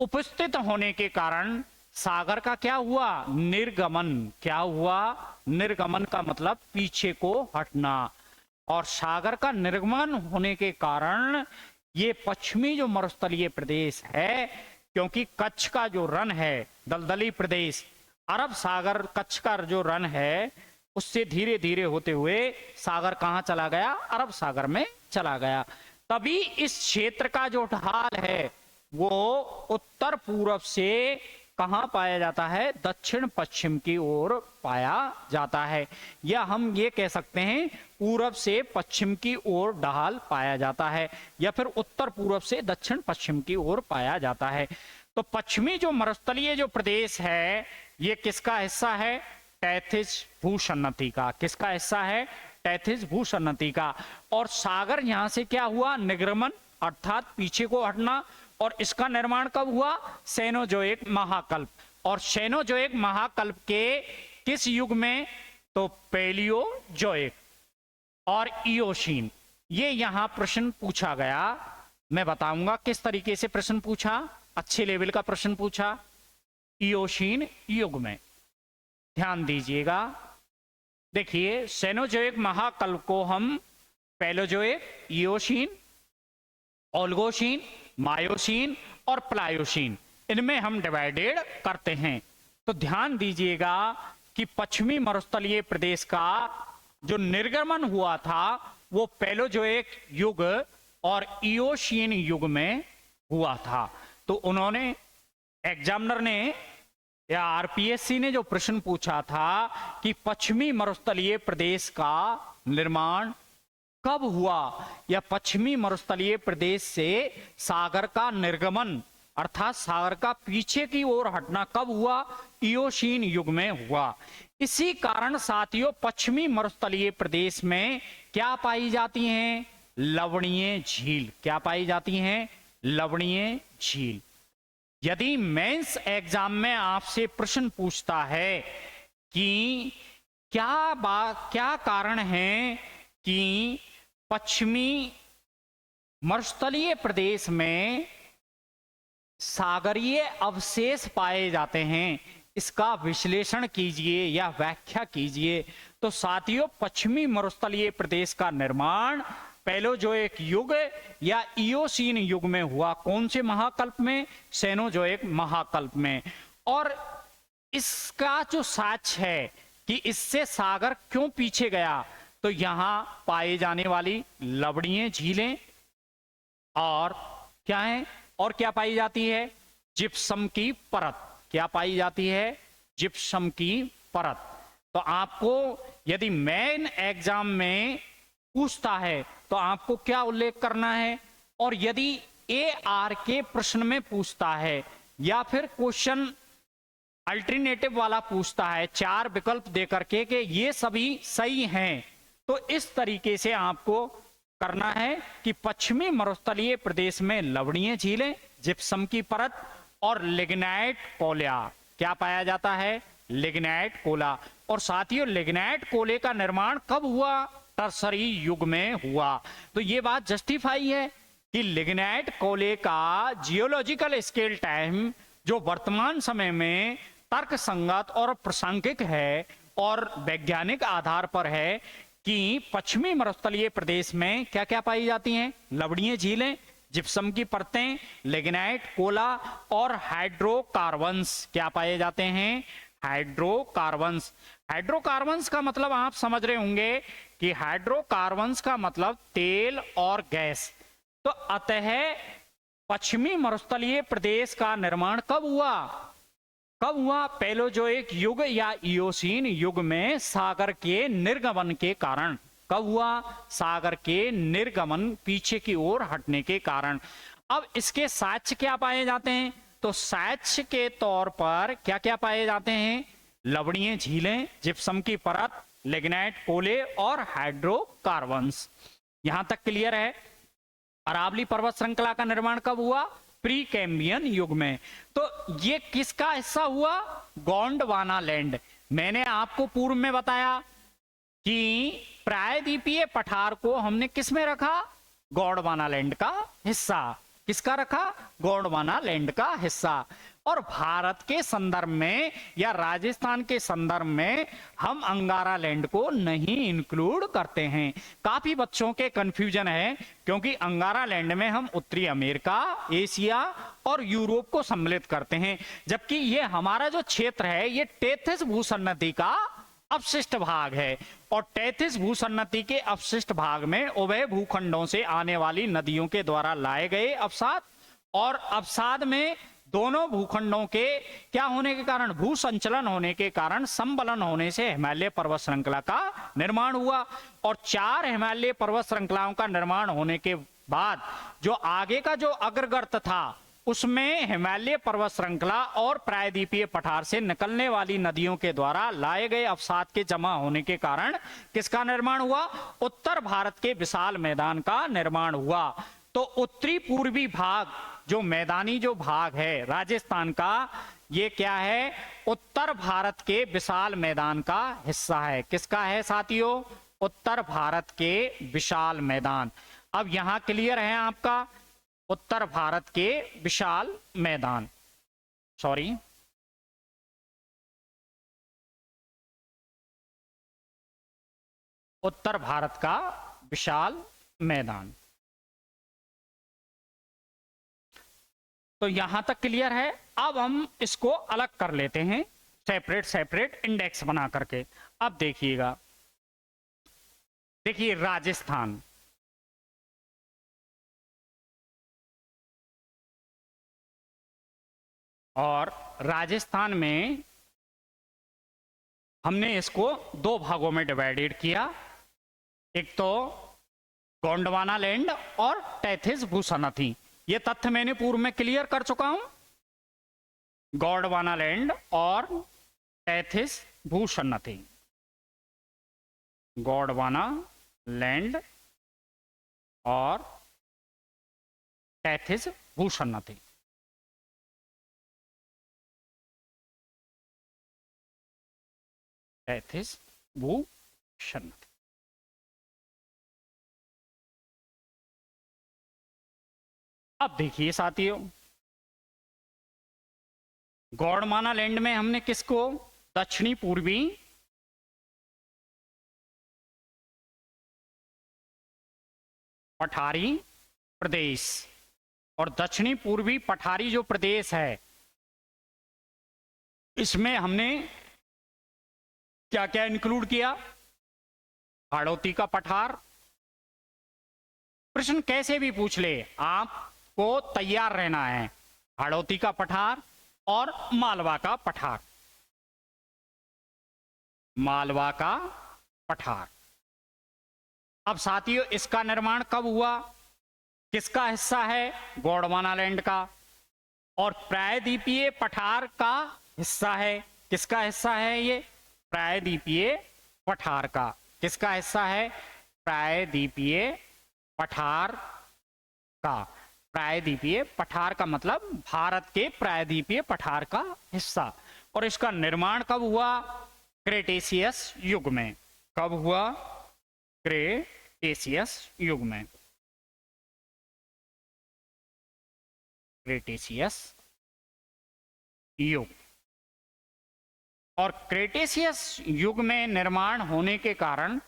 उपस्थित होने के कारण सागर का क्या हुआ? निर्गमन। क्या हुआ? निर्गमन का मतलब पीछे को हटना। और सागर का निर्गमन होने के कारण ये पश्चिमी जो मरुस्थलीय प्रदेश है, क्योंकि कच्छ का जो रन है, दलदली प्रदेश, अरब सागर कच्छ का जो रन है, उससे धीरे धीरे होते हुए सागर कहां चला गया? अरब सागर में चला गया। तभी इस क्षेत्र का जो ढाल है वो उत्तर पूर्व से कहां पाया जाता है? दक्षिण पश्चिम की ओर पाया जाता है। या हम ये कह सकते हैं पूरब से पश्चिम की ओर ढाल पाया जाता है, या फिर उत्तर पूर्व से दक्षिण पश्चिम की ओर पाया जाता है। तो पश्चिमी जो मरुस्थलीय जो प्रदेश है, ये किसका हिस्सा है? टैथिस भूसन्नति का। किसका हिस्सा है? टैथिस भूसन्नति का। और सागर यहां से क्या हुआ? निग्रमन, अर्थात पीछे को हटना। और इसका निर्माण कब हुआ? सेनोजोइक महाकल्प। और सेनोजोइक महाकल्प के किस युग में? तो पैलियोजोइक और इयोशीन। ये यहां प्रश्न पूछा गया। मैं बताऊंगा किस तरीके से प्रश्न पूछा, अच्छे लेवल का प्रश्न पूछा। इयोशीन युग में ध्यान दीजिएगा। देखिए, सेनोजोइक महाकल्प को हम पैलोजोइक, इयोशीन, ओल्गोशीन, मायोशीन और प्लायोशीन, इनमें हम डिवाइडेड करते हैं। तो ध्यान दीजिएगा कि पश्चिमी मरुस्थलीय प्रदेश का जो निर्गमन हुआ था वो पैलोजोइक युग और इयोशीन युग में हुआ था। तो उन्होंने, एग्जामिनर ने या आरपीएससी ने जो प्रश्न पूछा था कि पश्चिमी मरुस्थलीय प्रदेश का निर्माण कब हुआ, या पश्चिमी मरुस्थलीय प्रदेश से सागर का निर्गमन अर्थात सागर का पीछे की ओर हटना कब हुआ? इयोशीन युग में हुआ। इसी कारण साथियों, पश्चिमी मरुस्थलीय प्रदेश में क्या पाई जाती हैं? लवणीय झील। क्या पाई जाती हैं? लवणीय झील। यदि मेंस एग्जाम में आपसे प्रश्न पूछता है कि क्या कारण है कि पश्चिमी मरुस्थलीय प्रदेश में सागरीय अवशेष पाए जाते हैं, इसका विश्लेषण कीजिए या व्याख्या कीजिए, तो साथियों पश्चिमी मरुस्थलीय प्रदेश का निर्माण पैलोजोइक युग या इयोसीन युग में हुआ। कौन से महाकल्प में? सेनोजोइक महाकल्प में। और इसका जो साक्ष्य है कि इससे सागर क्यों पीछे गया, तो यहां पाए जाने वाली लवणीय झीलें और क्या है, और क्या पाई जाती है? जिप्सम की परत। क्या पाई जाती है? जिप्सम की परत। तो आपको यदि मेन एग्जाम में पूछता है तो आपको क्या उल्लेख करना है? और यदि ए आर के प्रश्न में पूछता है या फिर क्वेश्चन अल्टरनेटिव वाला पूछता है 4 विकल्प देकर के कि ये सभी सही हैं, तो इस तरीके से आपको करना है कि पश्चिमी मरुस्थलीय प्रदेश में लवणीय झीलें, जिप्सम की परत और लिग्नाइट कोला क्या पाया जाता है? Lignite Cola. और साथियों, लिग्नाइट कोले का निर्माण कब हुआ? टर्सरी युग में हुआ। तो ये बात जस्टिफाई है कि लिग्नाइट कोले का जियोलॉजिकल स्केल टाइम जो वर्तमान समय में तर्क संगत और प्रासंगिक है और वैज्ञानिक आधार पर है कि पश्चिमी मरुस्थलीय प्रदेश में क्या क्या पाई जाती हैं? लवणीय झीलें, जिप्सम की परतें, लिग्नाइट कोला और हाइड्रोकार्बन्स क्या पाए जाते हैं? हाइड्रोकार्बन्स। हाइड्रोकार्बन्स का मतलब आप समझ रहे होंगे कि हाइड्रोकार्बन्स का मतलब तेल और गैस। तो अतः पश्चिमी मरुस्थलीय प्रदेश का निर्माण कब हुआ? कब हुआ? पैलोजोइक युग या इयोसीन युग में सागर के निर्गमन के कारण। कब हुआ? सागर के निर्गमन, पीछे की ओर हटने के कारण। अब इसके साक्ष्य क्या पाए जाते हैं? तो साक्ष्य के तौर पर क्या क्या पाए जाते हैं? लवणीय झीलें, जिप्सम की परत, लिग्नाइट कोले और हाइड्रोकार्बन्स। यहां तक क्लियर है? अरावली पर्वत श्रृंखला का निर्माण कब हुआ? प्री कैम्बियन युग में। तो ये किसका हिस्सा हुआ? गोंडवाना लैंड। मैंने आपको पूर्व में बताया कि प्रायद्वीपीय पठार को हमने किस में रखा? गोंडवाना लैंड का हिस्सा। किसका रखा? गोंडवाना लैंड का हिस्सा। और भारत के संदर्भ में या राजस्थान के संदर्भ में हम अंगारा लैंड को नहीं इंक्लूड करते हैं। काफी बच्चों के कंफ्यूजन है, क्योंकि अंगारा लैंड में हम उत्तरी अमेरिका, एशिया और यूरोप को सम्मिलित करते हैं, जबकि ये हमारा जो क्षेत्र है ये टेथिस भूसन्नति का अपशिष्ट भाग है। और टेथिस भूसन्नति के अपशिष्ट भाग में उभय भूखंडों से आने वाली नदियों के द्वारा लाए गए अवसाद, और अवसाद में दोनों भूखंडों के क्या होने के कारण? भू संचलन होने के कारण संबलन होने से हिमालय पर्वत श्रृंखला का निर्माण हुआ। और 4 हिमालय पर्वत श्रृंखलाओं का निर्माण होने के बाद जो आगे का जो अग्रगर्त था, उसमें हिमालय पर्वत श्रृंखला और प्रायद्वीपीय पठार से निकलने वाली नदियों के द्वारा लाए गए अवसाद के जमा होने के कारण किसका निर्माण हुआ? उत्तर भारत के विशाल मैदान का निर्माण हुआ। तो उत्तरी पूर्वी भाग, जो मैदानी जो भाग है राजस्थान का, ये क्या है? उत्तर भारत के विशाल मैदान का हिस्सा है। किसका है साथियों? उत्तर भारत के विशाल मैदान। अब यहां क्लियर है आपका? उत्तर भारत के विशाल मैदान, सॉरी, उत्तर भारत का विशाल मैदान। तो यहां तक क्लियर है? अब हम इसको अलग कर लेते हैं, सेपरेट सेपरेट इंडेक्स बना करके। अब देखिएगा, देखिए राजस्थान, और राजस्थान में हमने इसको 2 भागों में डिवाइडेड किया। एक तो गोंडवाना लैंड और टेथिस भूसन्नति। ये तथ्य मैंने पूर्व में क्लियर कर चुका हूं। गोंडवाना लैंड और टेथिस भूसन्नति, गोंडवाना लैंड और टेथिस भूसन्नति। टेथिस भूसन्नति। अब देखिए साथियों, गोंडवाना लैंड में हमने किसको? दक्षिणी पूर्वी पठारी प्रदेश, और दक्षिणी पूर्वी पठारी जो प्रदेश है, इसमें हमने क्या क्या इंक्लूड किया? हाड़ौती का पठार। प्रश्न कैसे भी पूछ ले, आपको तैयार रहना है। हाड़ौती का पठार और मालवा का पठार। मालवा का पठार। अब साथियों, इसका निर्माण कब हुआ? किसका हिस्सा है? गोंडवाना लैंड का। और प्रायद्वीपीय पठार का हिस्सा है। किसका हिस्सा है ये? प्रायद्वीपीय पठार का। किसका हिस्सा है? प्रायद्वीपीय पठार का। प्रायद्वीपीय पठार का मतलब भारत के प्रायद्वीपीय पठार का हिस्सा। और इसका निर्माण कब हुआ? क्रेटेशियस युग में। कब हुआ? क्रेटेशियस युग में। क्रेटेशियस युग। और क्रेटेशियस युग में निर्माण होने के कारण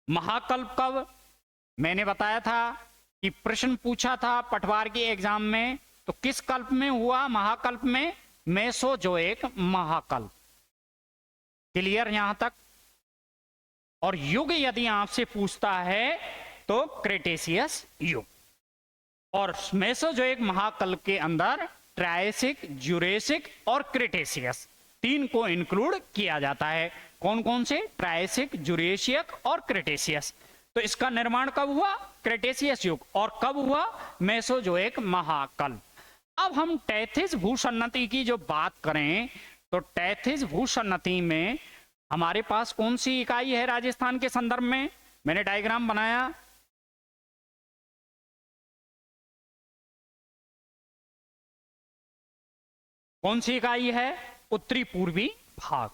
महाकल्प कब? मैंने बताया था कि प्रश्न पूछा था पटवार के एग्जाम में, तो किस कल्प में हुआ? महाकल्प में, मेसोजोइक महाकल्प। क्लियर यहां तक? और युग यदि आपसे पूछता है तो क्रेटेशियस युग। और मेसोजोइक महाकल्प के अंदर ट्रायसिक, जुरेसिक और क्रेटेशियस तीन को इंक्लूड किया जाता है। कौन कौन से? ट्रायसिक, जुरेशियक और क्रेटेशियस। तो इसका निर्माण कब हुआ? क्रेटेशियस युग। और कब हुआ? मेसोजोइक महाकल्प। अब हम टैथिस भूसन्नति की जो बात करें तो टैथिस भूसन्नति में हमारे पास कौन सी इकाई है राजस्थान के संदर्भ में? मैंने डायग्राम बनाया। कौन सी इकाई है? उत्तरी पूर्वी भाग।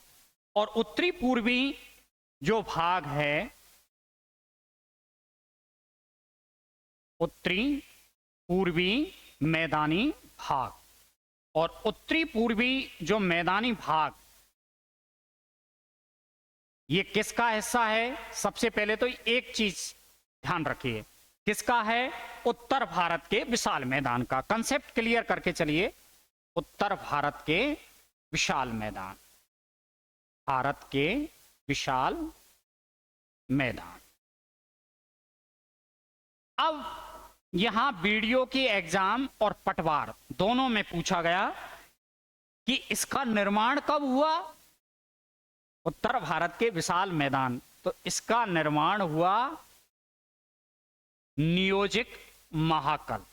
और उत्तरी पूर्वी जो भाग है, उत्तरी पूर्वी मैदानी भाग। और उत्तरी पूर्वी जो मैदानी भाग, ये किसका हिस्सा है? सबसे पहले तो एक चीज ध्यान रखिए, किसका है? उत्तर भारत के विशाल मैदान का। कंसेप्ट क्लियर करके चलिए। उत्तर भारत के विशाल मैदान, भारत के विशाल मैदान। अब यहां वीडियो की एग्जाम और पटवार दोनों में पूछा गया कि इसका निर्माण कब हुआ? उत्तर भारत के विशाल मैदान। तो इसका निर्माण हुआ नियोजिक महाकल्प।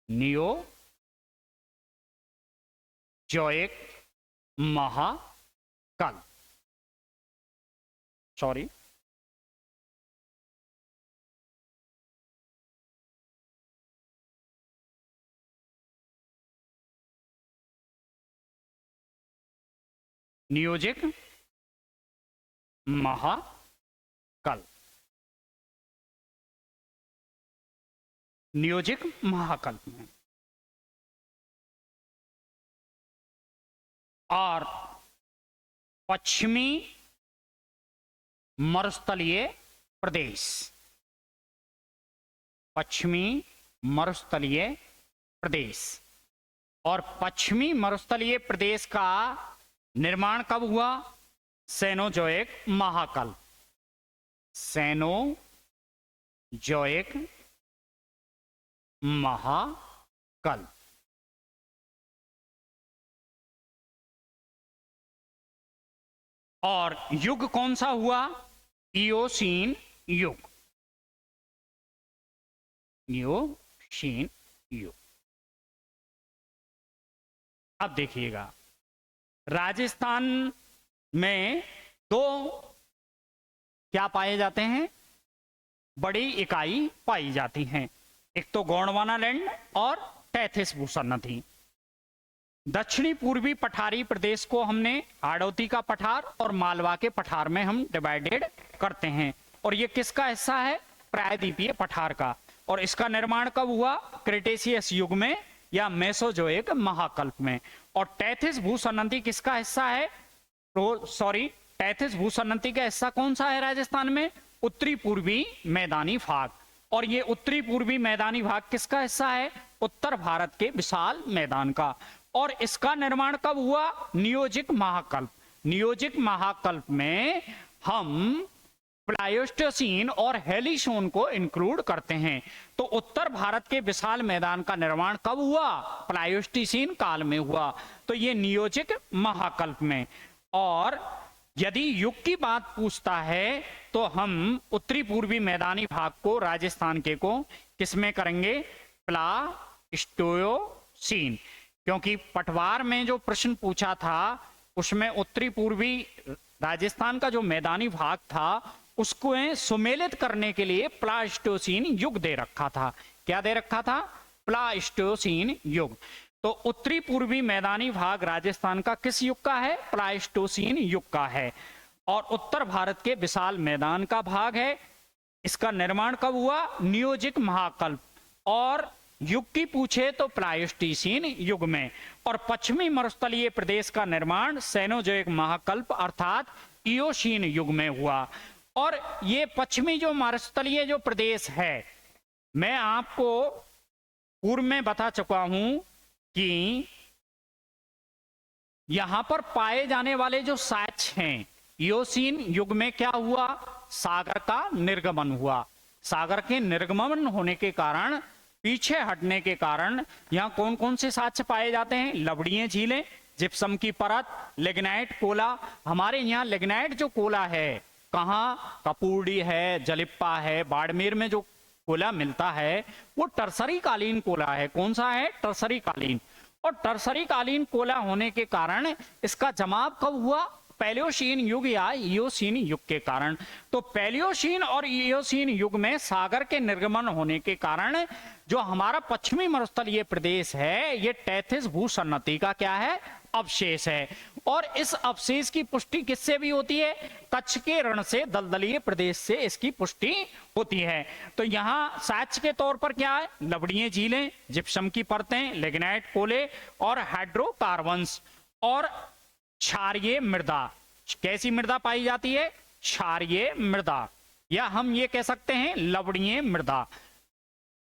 Neozoic महाकल्प, sorry, नियोजिक महाकल्प। नियोजिक महाकल्प में। और पश्चिमी मरुस्थलीय प्रदेश, पश्चिमी मरुस्थलीय प्रदेश। और पश्चिमी मरुस्थलीय प्रदेश का निर्माण कब हुआ? सेनोजोइक महाकल्प। सेनोजोइक महाकल्प। और युग कौन सा हुआ? इयोसीन युग। इयोसीन युग। अब देखिएगा, राजस्थान में दो क्या पाए जाते हैं? बड़ी इकाई पाई जाती हैं। एक तो गोंडवाना लैंड और टैथिस भूसन्नति। दक्षिणी पूर्वी पठारी प्रदेश को हमने हाड़ौती का पठार और मालवा के पठार में हम डिवाइडेड करते हैं। और ये किसका हिस्सा है? प्रायद्वीपीय पठार का। और इसका निर्माण कब हुआ? क्रेटेशियस युग में या मेसोजोइक महाकल्प में। और टैथिस भूसन्नति किसका हिस्सा है? तो सॉरी, टैथिस भूसन्नति का हिस्सा कौन सा है राजस्थान में? उत्तरी पूर्वी मैदानी भाग। और ये उत्तरी पूर्वी मैदानी भाग किसका हिस्सा है? उत्तर भारत के विशाल मैदान का। और इसका निर्माण कब हुआ? नियोजिक महाकल्प। नियोजिक महाकल्प में हम प्लायोस्टोसीन और हेलिसोन को इंक्लूड करते हैं। तो उत्तर भारत के विशाल मैदान का निर्माण कब हुआ? प्लायोस्टोसीन काल में हुआ। तो ये नियोजिक महाकल्प में। और यदि युग की बात पूछता है तो तो हम उत्तरी पूर्वी मैदानी भाग को राजस्थान के को किसमें करेंगे? प्लास्टोसीन। क्योंकि पटवार में जो प्रश्न पूछा था उसमें उत्तरी पूर्वी राजस्थान का जो मैदानी भाग था उसको सुमेलित करने के लिए प्लास्टोसीन युग दे रखा था। क्या दे रखा था? प्लास्टोसीन युग। तो उत्तरी पूर्वी मैदानी भाग राजस्थान का किस युग का है? प्लास्टोसीन युग का है। और उत्तर भारत के विशाल मैदान का भाग है। इसका निर्माण कब हुआ? नियोजिक महाकल्प। और युग की पूछे तो प्लास्टोसीन युग में। और पश्चिमी मरुस्थलीय प्रदेश का निर्माण सेनोजोइक महाकल्प अर्थात इयोशीन युग में हुआ। और ये पश्चिमी जो मरुस्थलीय जो प्रदेश है, मैं आपको पूर्व में बता चुका हूं कि यहां पर पाए जाने वाले जो साक्ष्य हैं, इयोसीन युग में क्या हुआ? सागर का निर्गमन हुआ। सागर के निर्गमन होने के कारण, पीछे हटने के कारण यहां कौन कौन से साक्ष्य पाए जाते हैं? लवणीय झीलें, जिप्सम की परत, लिग्नाइट कोला। हमारे यहाँ लिग्नाइट जो कोला है, कहाँ? कपूर्डी है, जलिप्पा है, बाड़मेर में जो कोला मिलता है वो टर्सरी कालीन कोला है। कौन सा है? टर्सरी कालीन। और टर्सरी कालीन कोला होने के कारण इसका जमाव कब हुआ? पैलियोसीन युग या इयोसीन युग के कारण। तो पैलियोसीन और इयोसीन युग में सागर के निर्गमन होने के कारण जो हमारा पश्चिमी मरुस्थलीय प्रदेश है ये टैथिस भूसन्नति का क्या है? अवशेष है। और इस अवशेष की पुष्टि किससे भी होती है? कच्छ के रण से, दलदलीय प्रदेश से इसकी पुष्टि होती है। तो यहाँ साक्ष्य के तौर पर क्या है? लवणीय झीलें, जिप्सम की परतें, लिग्नाइट कोले और हाइड्रोकार्बन्स और क्षारीय मृदा। कैसी मृदा पाई जाती है? क्षारीय मृदा, या हम ये कह सकते हैं लवणीय मृदा।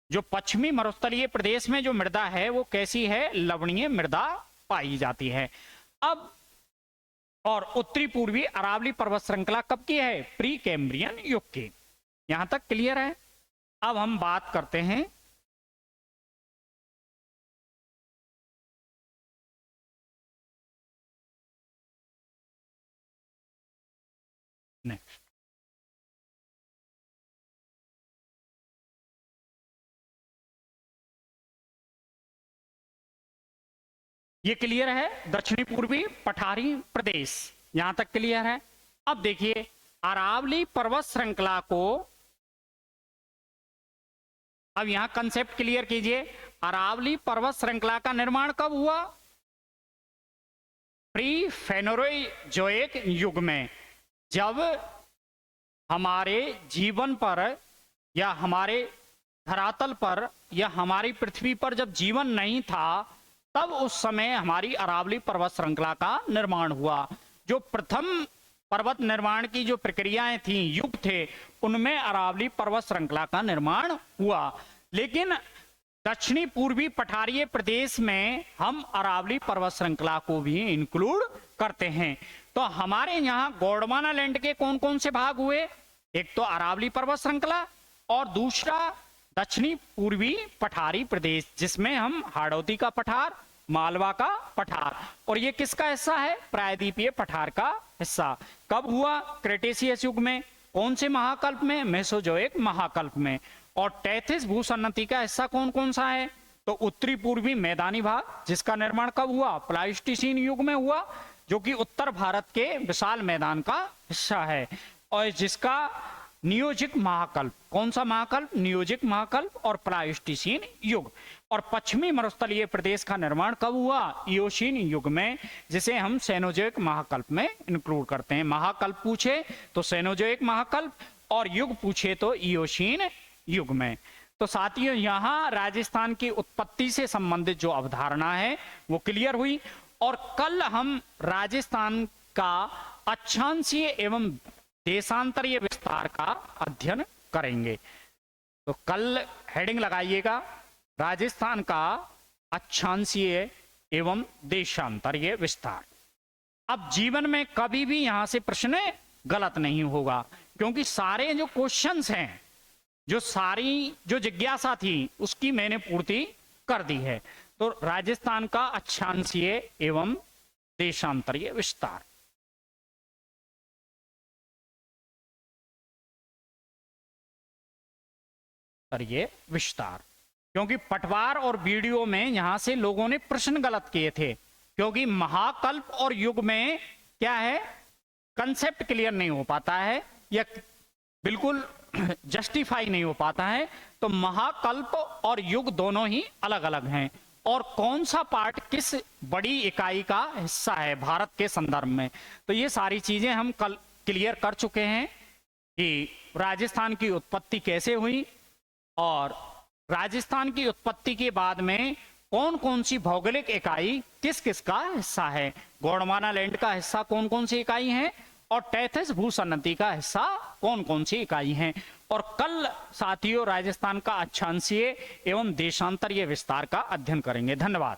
जो पश्चिमी मरुस्थलीय प्रदेश में जो मृदा है वो कैसी है? लवणीय मृदा पाई जाती है। अब और उत्तरी पूर्वी अरावली पर्वत श्रृंखला कब की है? प्री कैम्ब्रियन युग की। यहां तक क्लियर है? अब हम बात करते हैं नेक्स्ट। ये क्लियर है? दक्षिणी पूर्वी पठारी प्रदेश, यहां तक क्लियर है? अब देखिए अरावली पर्वत श्रृंखला को, अब यहां कंसेप्ट क्लियर कीजिए। अरावली पर्वत श्रृंखला का निर्माण कब हुआ? प्री फेनोरोजोइक युग में, जब हमारे जीवन पर या हमारे धरातल पर या हमारी पृथ्वी पर जब जीवन नहीं था, तब उस समय हमारी अरावली पर्वत श्रृंखला का निर्माण हुआ। जो प्रथम पर्वत निर्माण की जो प्रक्रियाएं थी, युग थे, उनमें अरावली पर्वत श्रृंखला का निर्माण हुआ। लेकिन दक्षिणी पूर्वी पठारीय प्रदेश में हम अरावली पर्वत श्रृंखला को भी इंक्लूड करते हैं। तो हमारे यहाँ गोंडवाना लैंड के कौन कौन से भाग हुए? एक तो अरावली पर्वत श्रृंखला और दूसरा दक्षिणी पूर्वी पठारी प्रदेश, जिसमें हम हाड़ौती का पठार, मालवा का पठार, और ये किसका हिस्सा है? प्रायद्वीपीय पठार का हिस्सा। कब हुआ? क्रेटेशियस युग में। कौन से महाकल्प में? मेसोजोइक महाकल्प में। और टैथिस भूसन्नति का हिस्सा कौन कौन सा है? तो उत्तरी पूर्वी मैदानी भाग, जिसका निर्माण कब हुआ? प्लाइस्टोसीन युग में हुआ, जो कि उत्तर भारत के विशाल मैदान का हिस्सा है। और जिसका नियोजिक महाकल्प, कौन सा महाकल्प? नियोजिक महाकल्प और प्लाइस्टोसीन युग। और पश्चिमी मरुस्थलीय प्रदेश का निर्माण कब हुआ? इयोशीन युग में, जिसे हम सेनोजोइक महाकल्प में इंक्लूड करते हैं। महाकल्प पूछे तो सेनोजोइक महाकल्प और युग पूछे तो इयोशीन युग में। तो साथियों, यहाँ राजस्थान की उत्पत्ति से संबंधित जो अवधारणा है वो क्लियर हुई। और कल हम राजस्थान का अक्षांशीय एवं देशांतरीय विस्तार का अध्ययन करेंगे। तो कल हेडिंग लगाइएगा, राजस्थान का अक्षांशीय एवं देशांतरीय विस्तार। अब जीवन में कभी भी यहां से प्रश्न गलत नहीं होगा, क्योंकि सारे जो क्वेश्चंस हैं, जो सारी जो जिज्ञासा थी, उसकी मैंने पूर्ति कर दी है। तो राजस्थान का अक्षांशीय एवं देशांतरीय विस्तार। स्तरीय विस्तार। क्योंकि पटवार और वीडियो में यहां से लोगों ने प्रश्न गलत किए थे, क्योंकि महाकल्प और युग में क्या है, कंसेप्ट क्लियर नहीं हो पाता है या बिल्कुल जस्टिफाई नहीं हो पाता है। तो महाकल्प और युग दोनों ही अलग अलग हैं, और कौन सा पार्ट किस बड़ी इकाई का हिस्सा है भारत के संदर्भ में। तो ये सारी चीजें हम कल क्लियर कर चुके हैं कि राजस्थान की उत्पत्ति कैसे हुई, और राजस्थान की उत्पत्ति के बाद में कौन कौन सी भौगोलिक इकाई किस किस का हिस्सा है, गोंडवाना लैंड का हिस्सा कौन कौन सी इकाई है, और टेथिस भूसन्नति का हिस्सा कौन कौन सी इकाई हैं। और कल साथियों राजस्थान का अक्षांशीय एवं देशांतरीय विस्तार का अध्ययन करेंगे। धन्यवाद।